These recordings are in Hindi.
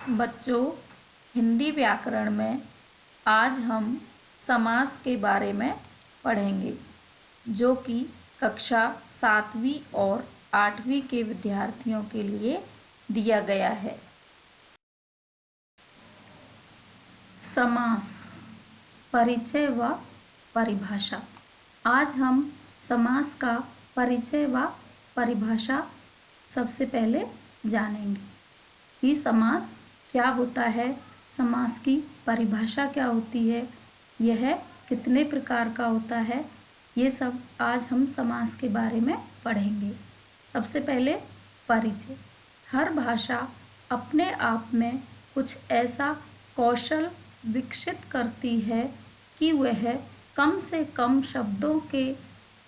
बच्चों, हिंदी व्याकरण में आज हम समास के बारे में पढ़ेंगे, जो कि कक्षा 7वीं और 8वीं के विद्यार्थियों के लिए दिया गया है। समास, परिचय व परिभाषा। आज हम समास का परिचय व परिभाषा सबसे पहले जानेंगे कि समास क्या होता है, समास की परिभाषा क्या होती है, यह कितने प्रकार का होता है, ये सब आज हम समास के बारे में पढ़ेंगे। सबसे पहले परिचय। हर भाषा अपने आप में कुछ ऐसा कौशल विकसित करती है कि वह कम से कम शब्दों के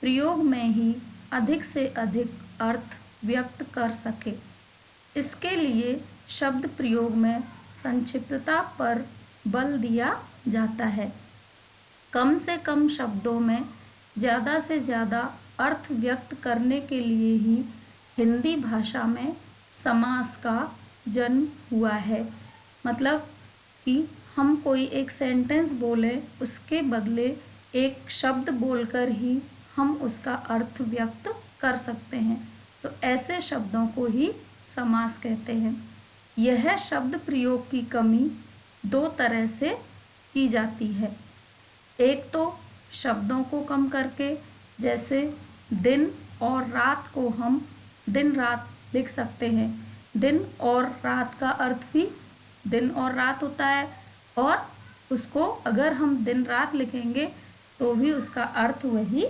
प्रयोग में ही अधिक से अधिक अर्थ व्यक्त कर सके। इसके लिए शब्द प्रयोग में संक्षिप्तता पर बल दिया जाता है। कम से कम शब्दों में ज़्यादा से ज़्यादा अर्थ व्यक्त करने के लिए ही हिंदी भाषा में समास का जन्म हुआ है। मतलब कि हम कोई एक सेंटेंस बोलें, उसके बदले एक शब्द बोलकर ही हम उसका अर्थ व्यक्त कर सकते हैं, तो ऐसे शब्दों को ही समास कहते हैं। यह शब्द प्रयोग की कमी दो तरह से की जाती है। एक तो शब्दों को कम करके, जैसे दिन और रात को हम दिन रात लिख सकते हैं। दिन और रात का अर्थ भी दिन और रात होता है, और उसको अगर हम दिन रात लिखेंगे तो भी उसका अर्थ वही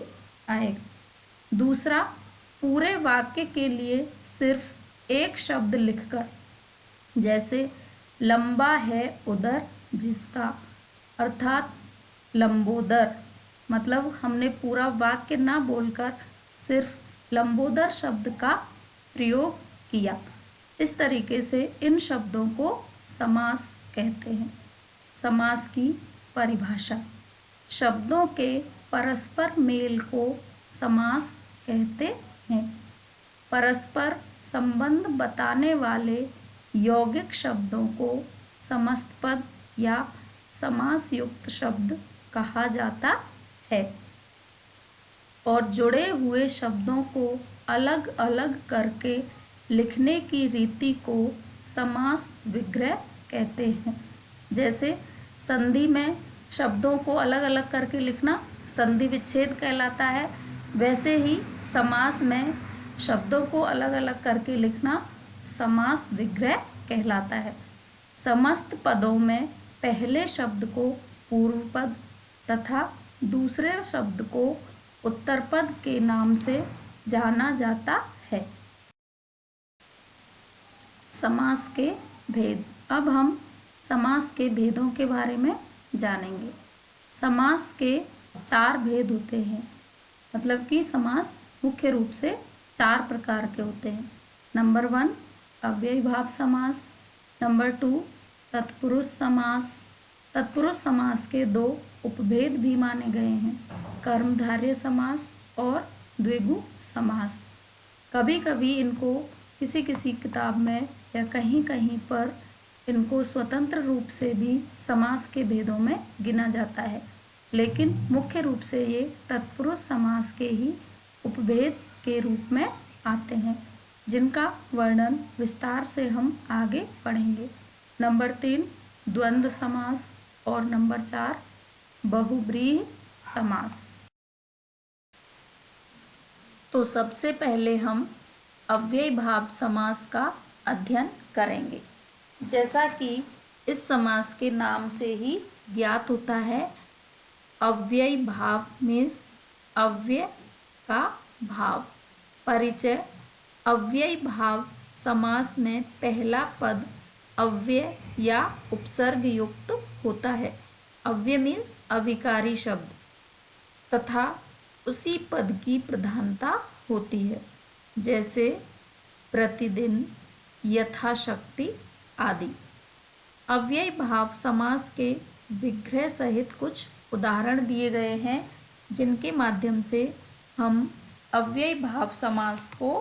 आएगा। दूसरा, पूरे वाक्य के लिए सिर्फ एक शब्द लिखकर, जैसे लंबा है उदर जिसका, अर्थात लंबोदर। मतलब हमने पूरा वाक्य ना बोलकर सिर्फ लंबोदर शब्द का प्रयोग किया। इस तरीके से इन शब्दों को समास कहते हैं। समास की परिभाषा। शब्दों के परस्पर मेल को समास कहते हैं। परस्पर संबंध बताने वाले यौगिक शब्दों को समस्त पद या समास युक्त शब्द कहा जाता है, और जुड़े हुए शब्दों को अलग अलग करके लिखने की रीति को समास विग्रह कहते हैं। जैसे संधि में शब्दों को अलग अलग करके लिखना संधि विच्छेद कहलाता है, वैसे ही समास में शब्दों को अलग अलग करके लिखना समास विग्रह कहलाता है। समस्त पदों में पहले शब्द को पूर्व पद तथा दूसरे शब्द को उत्तर पद के नाम से जाना जाता है। समास के भेद। अब हम समास के भेदों के बारे में जानेंगे। समास के 4 भेद होते हैं। मतलब कि समास मुख्य रूप से 4 प्रकार के होते हैं। नंबर 1 अव्ययीभाव समास, नंबर 2 तत्पुरुष समास। तत्पुरुष समास के 2 उपभेद भी माने गए हैं, कर्मधारय समास और द्विगु समास। कभी कभी इनको किसी किसी किताब में या कहीं कहीं पर इनको स्वतंत्र रूप से भी समास के भेदों में गिना जाता है, लेकिन मुख्य रूप से ये तत्पुरुष समास के ही उपभेद के रूप में आते हैं, जिनका वर्णन विस्तार से हम आगे पढ़ेंगे। नंबर 3 द्वंद्व समास और नंबर 4 बहुब्रीहि समास। तो सबसे पहले हम अव्ययीभाव समास का अध्ययन करेंगे। जैसा कि इस समास के नाम से ही ज्ञात होता है, अव्ययीभाव मीन्स अव्यय का भाव। परिचय। अव्ययीभाव समास में पहला पद अव्यय या उपसर्ग युक्त होता है। अव्यय मीन्स अविकारी शब्द तथा उसी पद की प्रधानता होती है, जैसे प्रतिदिन, यथाशक्ति आदि। अव्ययीभाव समास के विग्रह सहित कुछ उदाहरण दिए गए हैं, जिनके माध्यम से हम अव्ययीभाव समास को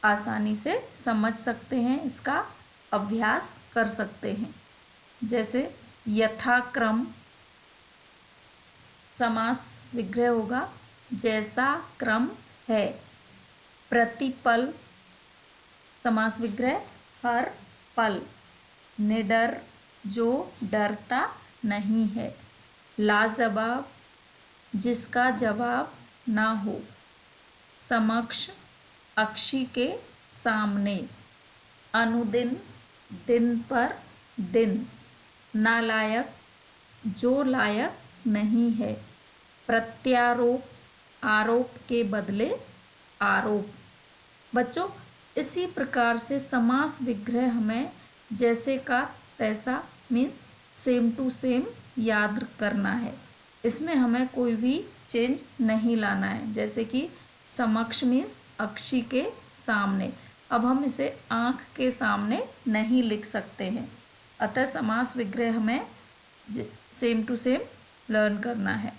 आसानी से समझ सकते हैं, इसका अभ्यास कर सकते हैं। जैसे यथाक्रम समास विग्रह होगा जैसा क्रम है। प्रतिपल समास विग्रह हर पल। निडर जो डरता नहीं है। लाजवाब जिसका जवाब ना हो। समक्ष अक्षी के सामने। अनुदिन दिन पर दिन। नालायक जो लायक नहीं है। प्रत्यारोप आरोप के बदले आरोप। बच्चों, इसी प्रकार से समास विग्रह हमें जैसे का तैसा मीन्स सेम टू सेम याद करना है। इसमें हमें कोई भी चेंज नहीं लाना है। जैसे कि समक्ष मीन्स अक्षी के सामने। अब हम इसे आँख के सामने नहीं लिख सकते हैं, अतः समास विग्रह हमें सेम टू सेम लर्न करना है।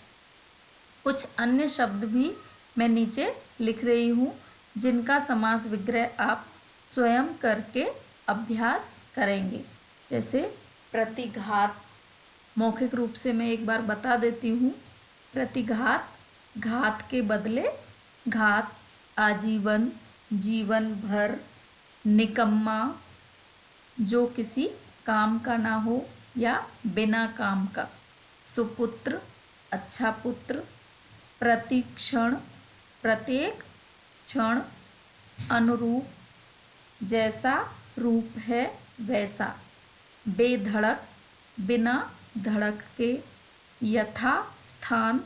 कुछ अन्य शब्द भी मैं नीचे लिख रही हूँ जिनका समास विग्रह आप स्वयं करके अभ्यास करेंगे। जैसे प्रतिघात, मौखिक रूप से मैं एक बार बता देती हूँ। प्रतिघात घात के बदले घात। आजीवन जीवन भर। निकम्मा जो किसी काम का ना हो या बिना काम का। सुपुत्र अच्छा पुत्र। प्रतिक्षण प्रत्येक क्षण। अनुरूप जैसा रूप है वैसा। बेधड़क बिना धड़क के। यथा स्थान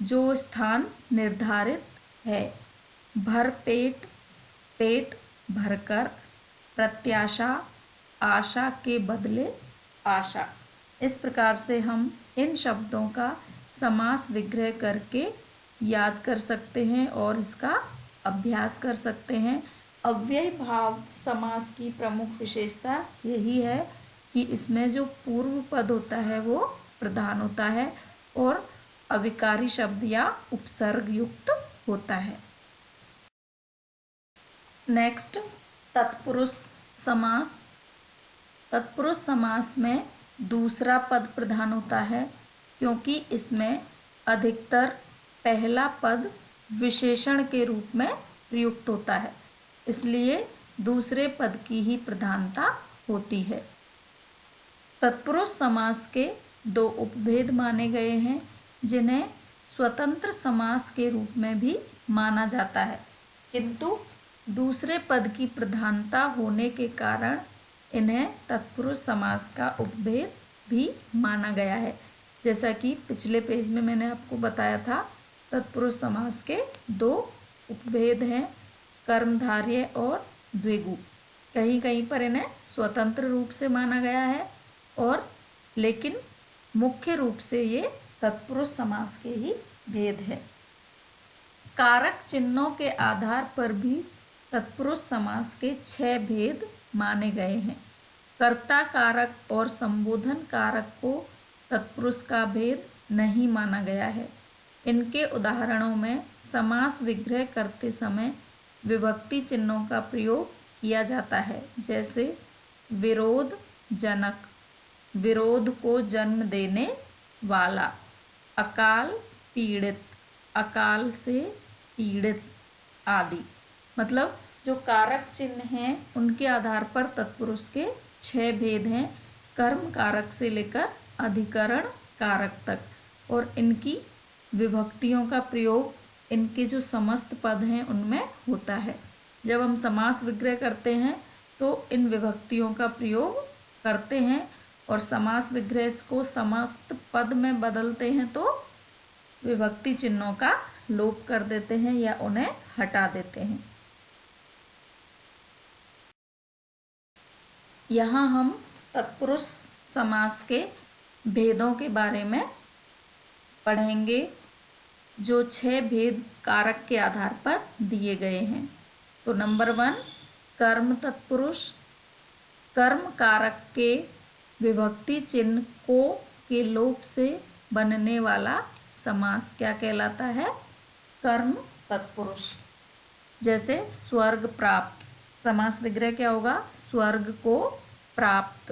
जो स्थान निर्धारित है। भरपेट पेट भरकर। प्रत्याशा आशा के बदले आशा। इस प्रकार से हम इन शब्दों का समास विग्रह करके याद कर सकते हैं और इसका अभ्यास कर सकते हैं। अव्ययी भाव समास की प्रमुख विशेषता यही है कि इसमें जो पूर्व पद होता है वो प्रधान होता है और अविकारी शब्द या उपसर्ग युक्त होता है। नेक्स्ट, तत्पुरुष समास। तत्पुरुष समास में दूसरा पद प्रधान होता है क्योंकि इसमें अधिकतर पहला पद विशेषण के रूप में प्रयुक्त होता है, इसलिए दूसरे पद की ही प्रधानता होती है। तत्पुरुष समास के दो उपभेद माने गए हैं जिन्हें स्वतंत्र समास के रूप में भी माना जाता है, किंतु दूसरे पद की प्रधानता होने के कारण इन्हें तत्पुरुष समास का उपभेद भी माना गया है। जैसा कि पिछले पेज में मैंने आपको बताया था, तत्पुरुष समास के दो उपभेद हैं, कर्मधारय और द्विगु। कहीं कहीं पर इन्हें स्वतंत्र रूप से माना गया है और लेकिन मुख्य रूप से ये तत्पुरुष समास के ही भेद है। कारक चिन्हों के आधार पर भी तत्पुरुष समास के 6 भेद माने गए हैं। कर्ता कारक और संबोधन कारक को तत्पुरुष का भेद नहीं माना गया है। इनके उदाहरणों में समास विग्रह करते समय विभक्ति चिन्हों का प्रयोग किया जाता है। जैसे विरोध जनक, विरोध को जन्म देने वाला। अकाल पीड़ित, अकाल से पीड़ित आदि। मतलब जो कारक चिन्ह हैं उनके आधार पर तत्पुरुष के 6 भेद हैं, कर्म कारक से लेकर अधिकरण कारक तक, और इनकी विभक्तियों का प्रयोग इनके जो समस्त पद हैं उनमें होता है। जब हम समास विग्रह करते हैं तो इन विभक्तियों का प्रयोग करते हैं और समास विग्रह को समस्त पद में बदलते हैं तो विभक्ति चिन्हों का लोप कर देते हैं या उन्हें हटा देते हैं। यहाँ हम तत्पुरुष समास के भेदों के बारे में पढ़ेंगे जो 6 भेद कारक के आधार पर दिए गए हैं। तो नंबर 1, कर्म तत्पुरुष। कर्म कारक के विभक्ति चिन्ह को के लोप से बनने वाला समास क्या कहलाता है? कर्म तत्पुरुष। जैसे स्वर्ग प्राप्त, समास विग्रह क्या होगा? स्वर्ग को प्राप्त।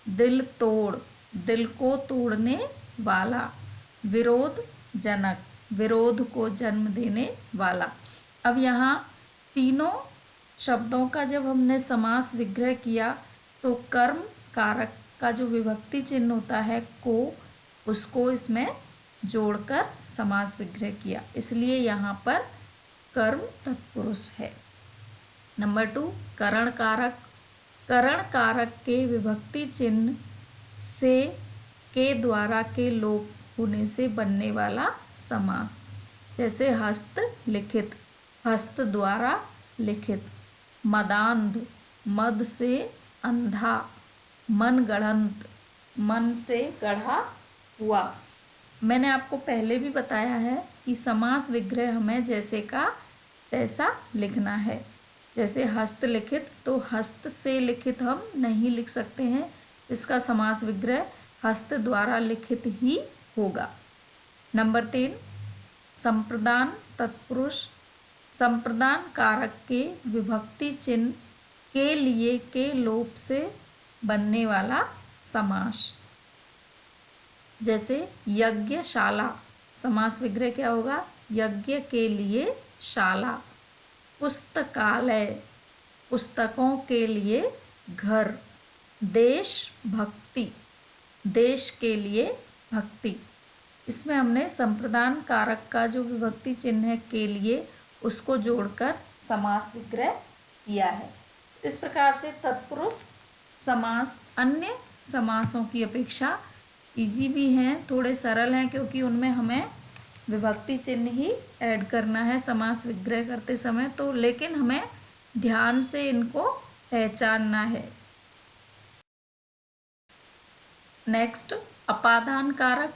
दिल तोड़, दिल को तोड़ने वाला। विरोध जनक, विरोध को जन्म देने वाला। अब यहाँ तीनों शब्दों का जब हमने समास विग्रह किया तो कर्म कारक का जो विभक्ति चिन्ह होता है को, उसको इसमें जोड़कर समास विग्रह किया, इसलिए यहाँ पर कर्म तत्पुरुष है। नंबर 2, करण कारक। करण कारक के विभक्ति चिन्ह से के द्वारा के लोप होने से बनने वाला समास, जैसे हस्त लिखित, हस्त द्वारा लिखित। मदांध, मद से अंधा। मन गढ़ंत, मन से गढ़ा हुआ। मैंने आपको पहले भी बताया है कि समास विग्रह हमें जैसे का तैसा लिखना है। जैसे हस्त लिखित, तो हस्त से लिखित हम नहीं लिख सकते हैं, इसका समास विग्रह हस्त द्वारा लिखित ही होगा। नंबर 3, संप्रदान तत्पुरुष। संप्रदान कारक के विभक्ति चिन्ह के लिए के लोप से बनने वाला समास, जैसे यज्ञशाला, समास विग्रह क्या होगा? यज्ञ के लिए शाला। पुस्तकालय, पुस्तकों के लिए घर। देशभक्ति, देश के लिए भक्ति। इसमें हमने संप्रदान कारक का जो विभक्ति चिन्ह है के लिए, उसको जोड़कर समास विग्रह किया है। इस प्रकार से तत्पुरुष समास अन्य समासों की अपेक्षा इजी भी हैं, थोड़े सरल हैं, क्योंकि उनमें हमें विभक्ति चिन्ह ही ऐड करना है समास विग्रह करते समय, तो लेकिन हमें ध्यान से इनको पहचानना है। नेक्स्ट, अपादान कारक।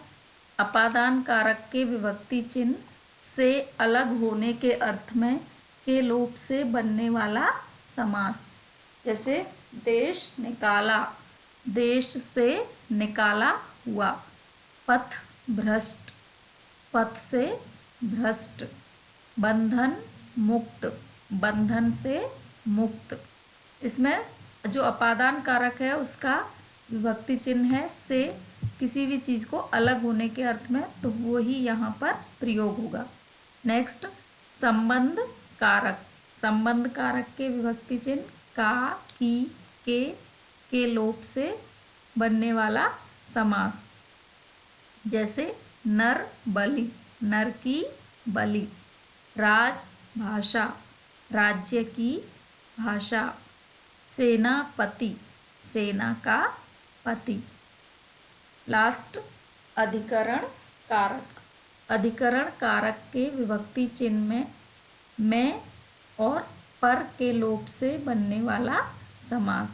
अपादान कारक के विभक्ति चिन्ह से अलग होने के अर्थ में के लोप से बनने वाला समास, जैसे देश निकाला, देश से निकाला हुआ। पथ भ्रष्ट, पथ से भ्रष्ट। बंधन मुक्त, बंधन से मुक्त। इसमें जो अपादान कारक है उसका विभक्ति चिन्ह है से किसी भी चीज़ को अलग होने के अर्थ में, तो वो ही यहाँ पर प्रयोग होगा। नेक्स्ट, संबंध कारक। संबंध कारक के विभक्ति चिन्ह का, की, के लोप से बनने वाला समास, जैसे नर बलि, नर की बलि। राजभाषा, राज्य की भाषा। सेनापति, सेना का पति। लास्ट, अधिकरण कारक। अधिकरण कारक के विभक्ति चिन्ह में और पर के लोप से बनने वाला समास,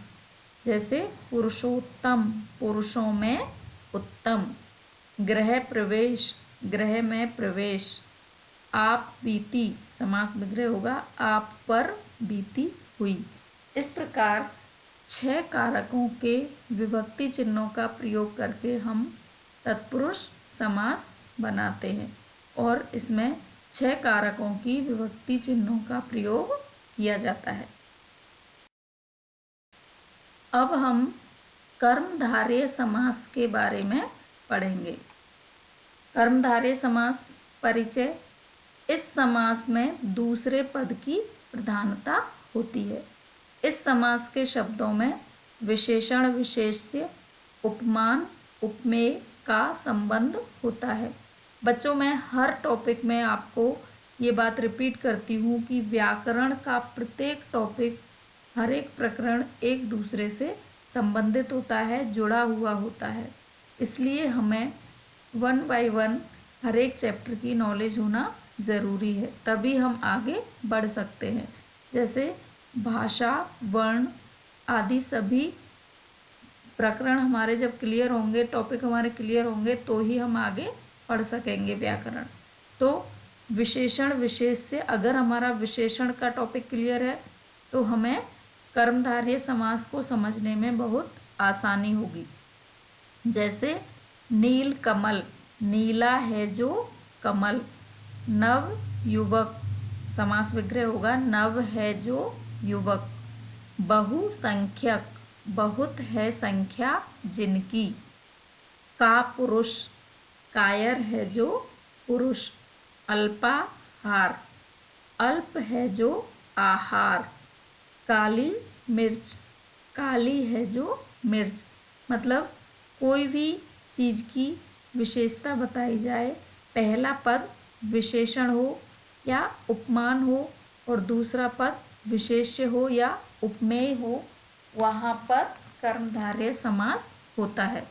जैसे पुरुषोत्तम, पुरुषों में उत्तम। गृह प्रवेश, गृह में प्रवेश। आप बीती, समास विग्रह होगा आप पर बीती हुई। इस प्रकार 6 कारकों के विभक्ति चिन्हों का प्रयोग करके हम तत्पुरुष समास बनाते हैं, और इसमें 6 कारकों की विभक्ति चिन्हों का प्रयोग किया जाता है। अब हम कर्मधारय समास के बारे में पढ़ेंगे। कर्मधारय समास परिचय। इस समास में दूसरे पद की प्रधानता होती है। इस समास के शब्दों में विशेषण विशेष्य, उपमान उपमेय का संबंध होता है। बच्चों, मैं हर टॉपिक में आपको ये बात रिपीट करती हूँ कि व्याकरण का प्रत्येक टॉपिक, हर एक प्रकरण एक दूसरे से संबंधित होता है, जुड़ा हुआ होता है। इसलिए हमें 1 बाय 1 हर एक चैप्टर की नॉलेज होना ज़रूरी है, तभी हम आगे बढ़ सकते हैं। जैसे भाषा, वर्ण आदि सभी प्रकरण हमारे जब क्लियर होंगे, टॉपिक हमारे क्लियर होंगे, तो ही हम आगे पढ़ सकेंगे व्याकरण। तो विशेषण विशेष्य, अगर हमारा विशेषण का टॉपिक क्लियर है तो हमें कर्मधारय समास को समझने में बहुत आसानी होगी। जैसे नील कमल, नीला है जो कमल। नव युवक, समास विग्रह होगा नव है जो युवक। बहुसंख्यक, बहुत है संख्या जिनकी। का पुरुष, कायर है जो पुरुष। अल्पाहार, अल्प है जो आहार। काली मिर्च, काली है जो मिर्च। मतलब कोई भी चीज़ की विशेषता बताई जाए, पहला पद विशेषण हो या उपमान हो और दूसरा पद विशेष्य हो या उपमेय हो, वहाँ पर कर्मधारय समास होता है।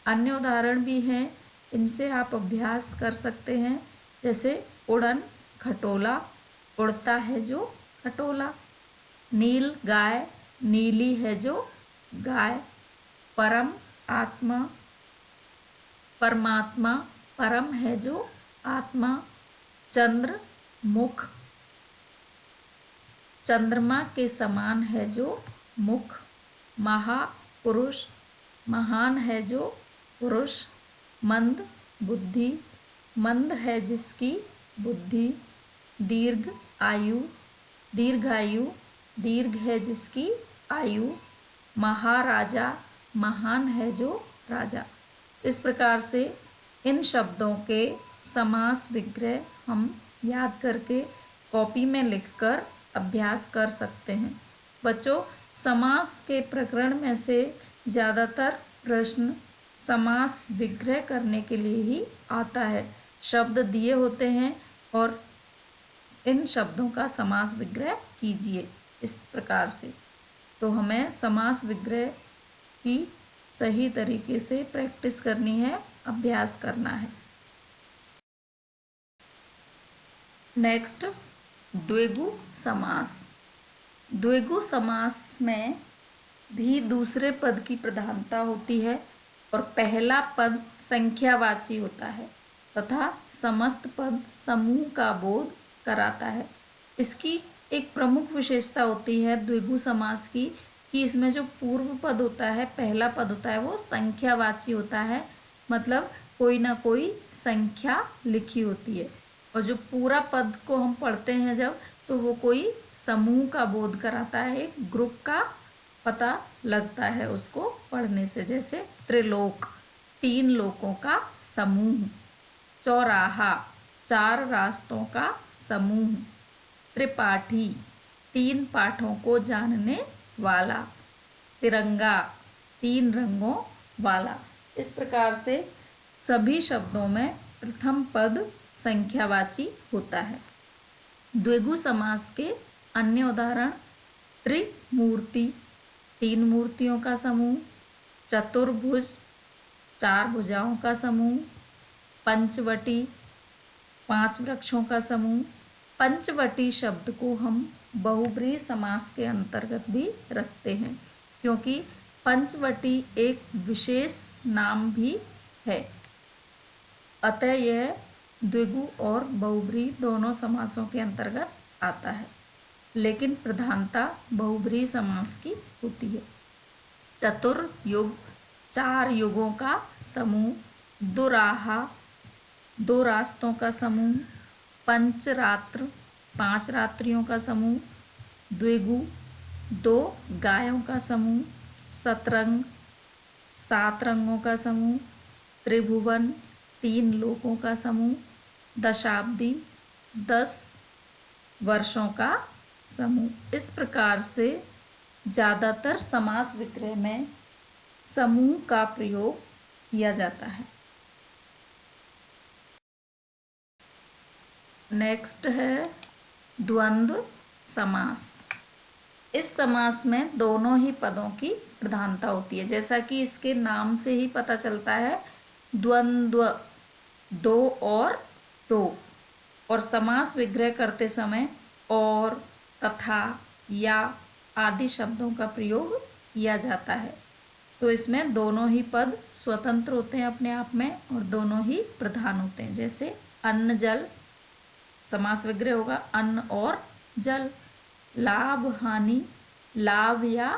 अन्य उदाहरण भी हैं, इनसे आप अभ्यास कर सकते हैं। जैसे उड़न खटोला, उड़ता है जो खटोला। नील गाय, नीली है जो गाय। परम आत्मा, परमात्मा, परम है जो आत्मा। चंद्र मुख, चंद्रमा के समान है जो मुख। महापुरुष, महान है जो पुरुष। मंद बुद्धि, मंद है जिसकी बुद्धि। दीर्घ आयु, दीर्घायु, दीर्घ है जिसकी आयु। महाराजा, महान है जो राजा। इस प्रकार से इन शब्दों के समास विग्रह हम याद करके कॉपी में लिखकर अभ्यास कर सकते हैं। बच्चों, समास के प्रकरण में से ज़्यादातर प्रश्न समास विग्रह करने के लिए ही आता है। शब्द दिए होते हैं और इन शब्दों का समास विग्रह कीजिए इस प्रकार से। तो हमें समास विग्रह की सही तरीके से प्रैक्टिस करनी है, अभ्यास करना है। नेक्स्ट, द्विगु समास। द्विगु समास में भी दूसरे पद की प्रधानता होती है और पहला पद संख्यावाची होता है तथा समस्त पद समूह का बोध कराता है। इसकी एक प्रमुख विशेषता होती है द्विगु समास की, कि इसमें जो पूर्व पद होता है, पहला पद होता है, वो संख्यावाची होता है। मतलब कोई ना कोई संख्या लिखी होती है और जो पूरा पद को हम पढ़ते हैं जब, तो वो कोई समूह का बोध कराता है, एक ग्रुप का पता लगता है उसको पढ़ने से। जैसे त्रिलोक, तीन लोकों का समूह। चौराहा, चार रास्तों का समूह। त्रिपाठी, तीन पाठों को जानने वाला। तिरंगा, तीन रंगों वाला। इस प्रकार से सभी शब्दों में प्रथम पद संख्यावाची होता है। द्विगु समास के अन्य उदाहरण, त्रिमूर्ति, तीन मूर्तियों का समूह। चतुर्भुज, चार भुजाओं का समूह। पंचवटी, पांच वृक्षों का समूह। पंचवटी शब्द को हम बहुब्रीहि समास के अंतर्गत भी रखते हैं, क्योंकि पंचवटी एक विशेष नाम भी है। अतः यह द्विगु और बहुब्रीहि दोनों समासों के अंतर्गत आता है, लेकिन प्रधानता बहुब्रीहि समास की होती है। चतुर्युग, चार युगों का समूह। दुराहा, दो रास्तों का समूह। पंचरात्र, पांच रात्रियों का समूह। द्विगु, दो गायों का समूह। सतरंग, सात रंगों का समूह। त्रिभुवन, तीन लोकों का समूह। दशाब्दी, 10 वर्षों का समूह। इस प्रकार से ज़्यादातर समास विग्रह में समूह का प्रयोग किया जाता है। नेक्स्ट है द्वंद्व समास। इस समास में दोनों ही पदों की प्रधानता होती है, जैसा कि इसके नाम से ही पता चलता है। द्वंद्व, दो और दो। और समास विग्रह करते समय और, तथा, या आदि शब्दों का प्रयोग किया जाता है। तो इसमें दोनों ही पद स्वतंत्र होते हैं अपने आप में और दोनों ही प्रधान होते हैं। जैसे अन्न जल, समास विग्रह होगा अन्न और जल। लाभ हानि, लाभ या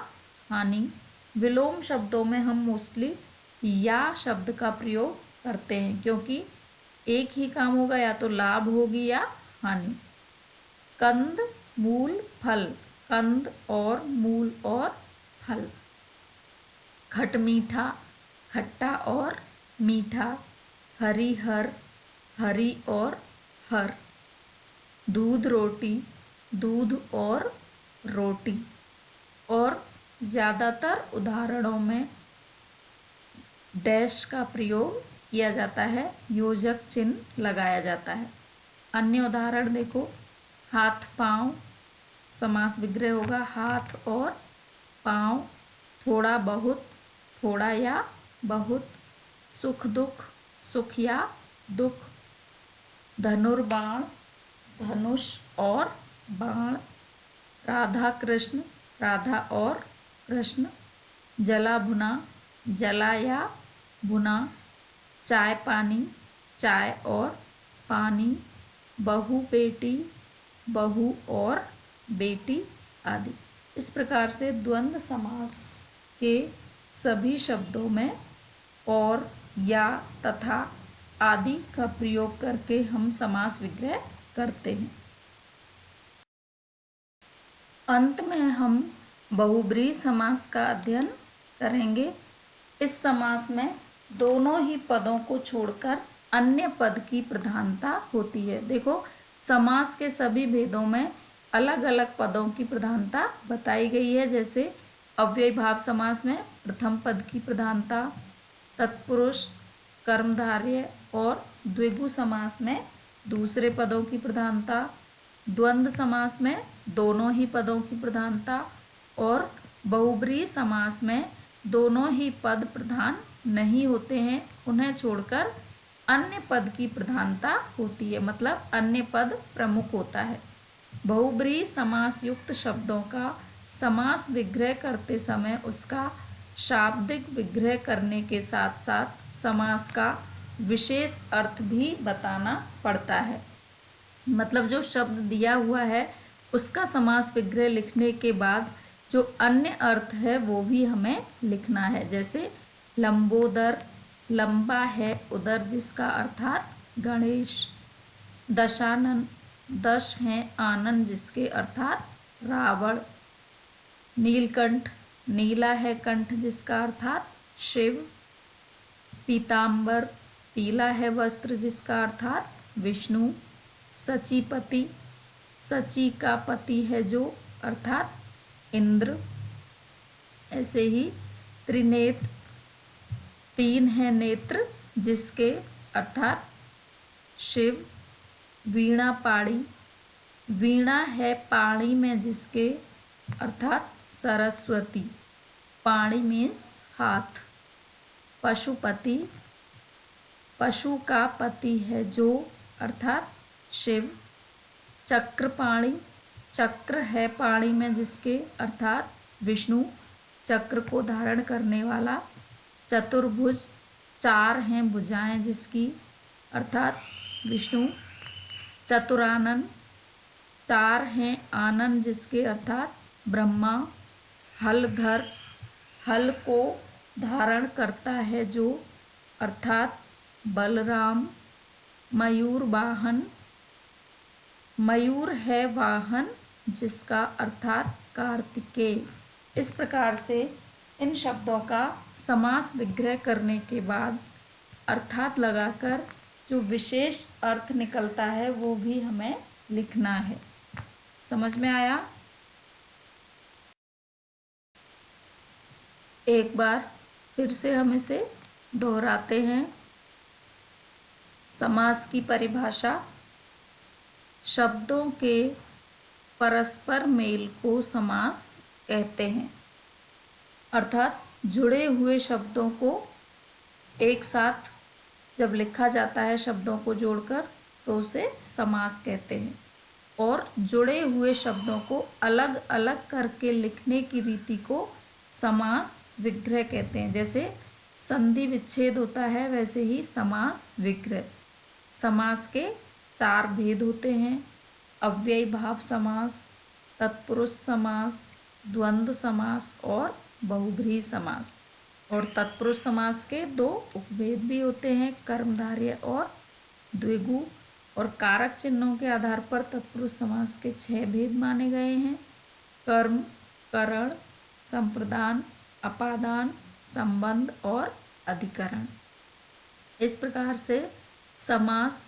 हानि। विलोम शब्दों में हम मोस्टली या शब्द का प्रयोग करते हैं, क्योंकि एक ही काम होगा, या तो लाभ होगी या हानि। कंद मूल फल, कंद और मूल और फल। खटमीठा, खट्टा और मीठा, हरिहर, हरी और हर, दूध रोटी, दूध और रोटी। और ज़्यादातर उदाहरणों में डैश का प्रयोग किया जाता है, योजक चिन्ह लगाया जाता है। अन्य उदाहरण देखो, हाथ पाँव, समास विग्रह होगा हाथ और पाँव, थोड़ा बहुत, थोड़ा या बहुत, सुख दुख, सुख या दुख, धनुर्बाण, धनुष और बाण, राधा कृष्ण, राधा और कृष्ण, जला भुना, जला या भुना, चाय पानी, चाय और पानी, बहू बेटी, बहू और बेटी आदि। इस प्रकार से द्वंद्व समास के सभी शब्दों में और, या, तथा आदि का प्रयोग करके हम समास विग्रह करते हैं। अंत में हम बहुब्रीहि समास का अध्ययन करेंगे। इस समास में दोनों ही पदों को छोड़कर अन्य पद की प्रधानता होती है। देखो, समास के सभी भेदों में अलग अलग पदों की प्रधानता बताई गई है। जैसे अव्ययीभाव समास में प्रथम पद की प्रधानता, तत्पुरुष, कर्मधारय और द्विगु समास में दूसरे पदों की प्रधानता, द्वंद्व समास में दोनों ही पदों की प्रधानता और बहुब्रीहि समास में दोनों ही पद प्रधान नहीं होते हैं, उन्हें छोड़कर अन्य पद की प्रधानता होती है, मतलब अन्य पद प्रमुख होता है। बहुब्रीहि समास युक्त शब्दों का समास विग्रह करते समय उसका शाब्दिक विग्रह करने के साथ साथ समास का विशेष अर्थ भी बताना पड़ता है। मतलब जो शब्द दिया हुआ है उसका समास विग्रह लिखने के बाद जो अन्य अर्थ है वो भी हमें लिखना है। जैसे लंबोदर, लंबा है उदर जिसका अर्थात गणेश, दशानन, दश हैं आनंद जिसके अर्थात रावण, नीलकंठ, नीला है कंठ जिसका अर्थात शिव, पीतांबर, पीला है वस्त्र जिसका अर्थात विष्णु, सचीपति, सची का पति है जो अर्थात इंद्र। ऐसे ही त्रिनेत्र, तीन है नेत्र जिसके अर्थात शिव, वीणा पाणी, वीणा है पाणी में जिसके अर्थात सरस्वती, पाणी मीन्स हाथ, पशुपति, पशु का पति है जो अर्थात शिव, चक्रपाणी, चक्र है पाणी में जिसके अर्थात विष्णु, चक्र को धारण करने वाला, चतुर्भुज, चार हैं भुजाएं जिसकी अर्थात विष्णु, चतुरानन, चार हैं आनंद जिसके अर्थात ब्रह्मा, हलधर, हल को धारण करता है जो अर्थात बलराम, मयूर वाहन, मयूर है वाहन जिसका अर्थात कार्तिकेय। इस प्रकार से इन शब्दों का समास विग्रह करने के बाद अर्थात लगाकर जो विशेष अर्थ निकलता है वो भी हमें लिखना है। समझ में आया? एक बार फिर से हम इसे दोहराते हैं। समास की परिभाषा, शब्दों के परस्पर मेल को समास कहते हैं। अर्थात जुड़े हुए शब्दों को एक साथ जब लिखा जाता है शब्दों को जोड़कर तो उसे समास कहते हैं। और जुड़े हुए शब्दों को अलग अलग करके लिखने की रीति को समास विग्रह कहते हैं। जैसे संधि विच्छेद होता है वैसे ही समास विग्रह। समास के चार भेद होते हैं: अव्ययीभाव समास, तत्पुरुष समास, द्वंद्व समास और बहुब्रीहि समास। और तत्पुरुष समास के दो उपभेद भी होते हैं, कर्मधारय और द्विगु। और कारक चिन्हों के आधार पर तत्पुरुष समास के 6 भेद माने गए हैं: कर्म, करण, संप्रदान, अपादान, संबंध और अधिकरण। इस प्रकार से समास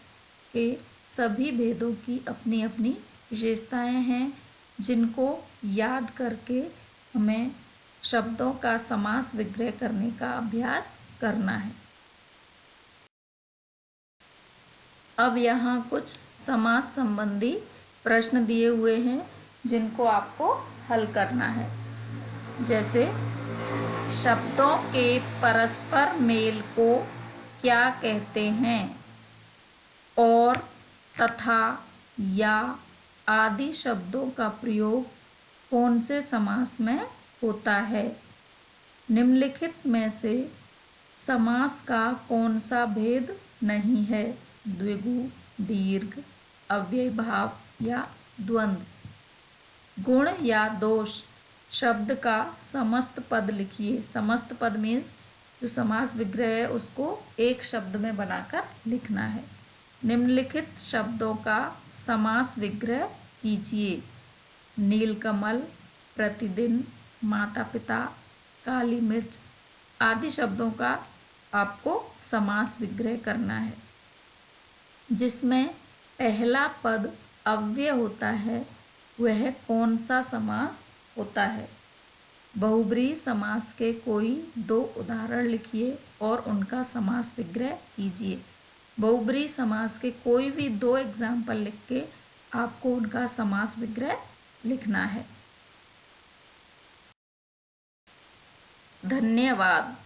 के सभी भेदों की अपनी अपनी विशेषताएं हैं, जिनको याद करके हमें शब्दों का समास विग्रह करने का अभ्यास करना है। अब यहाँ कुछ समास संबंधी प्रश्न दिए हुए हैं, जिनको आपको हल करना है। जैसे शब्दों के परस्पर मेल को क्या कहते हैं, और, तथा, या आदि शब्दों का प्रयोग कौन से समास में होता है। निम्नलिखित में से समास का कौन सा भेद नहीं है। द्विगु, दीर्घ, अव्ययभाव या द्वंद्व। गुण या दोष शब्द का समस्त पद लिखिए। समस्त पद मीन्स जो समास विग्रह है उसको एक शब्द में बनाकर लिखना है। निम्नलिखित शब्दों का समास विग्रह कीजिए। नीलकमल, प्रतिदिन, माता पिता, काली मिर्च आदि शब्दों का आपको समास विग्रह करना है। जिसमें पहला पद अव्यय होता है वह कौन सा समास होता है। बहुब्रीहि समास के कोई 2 उदाहरण लिखिए और उनका समास विग्रह कीजिए। बहुब्रीहि समास के कोई भी 2 एग्जाम्पल लिख के आपको उनका समास विग्रह लिखना है। धन्यवाद।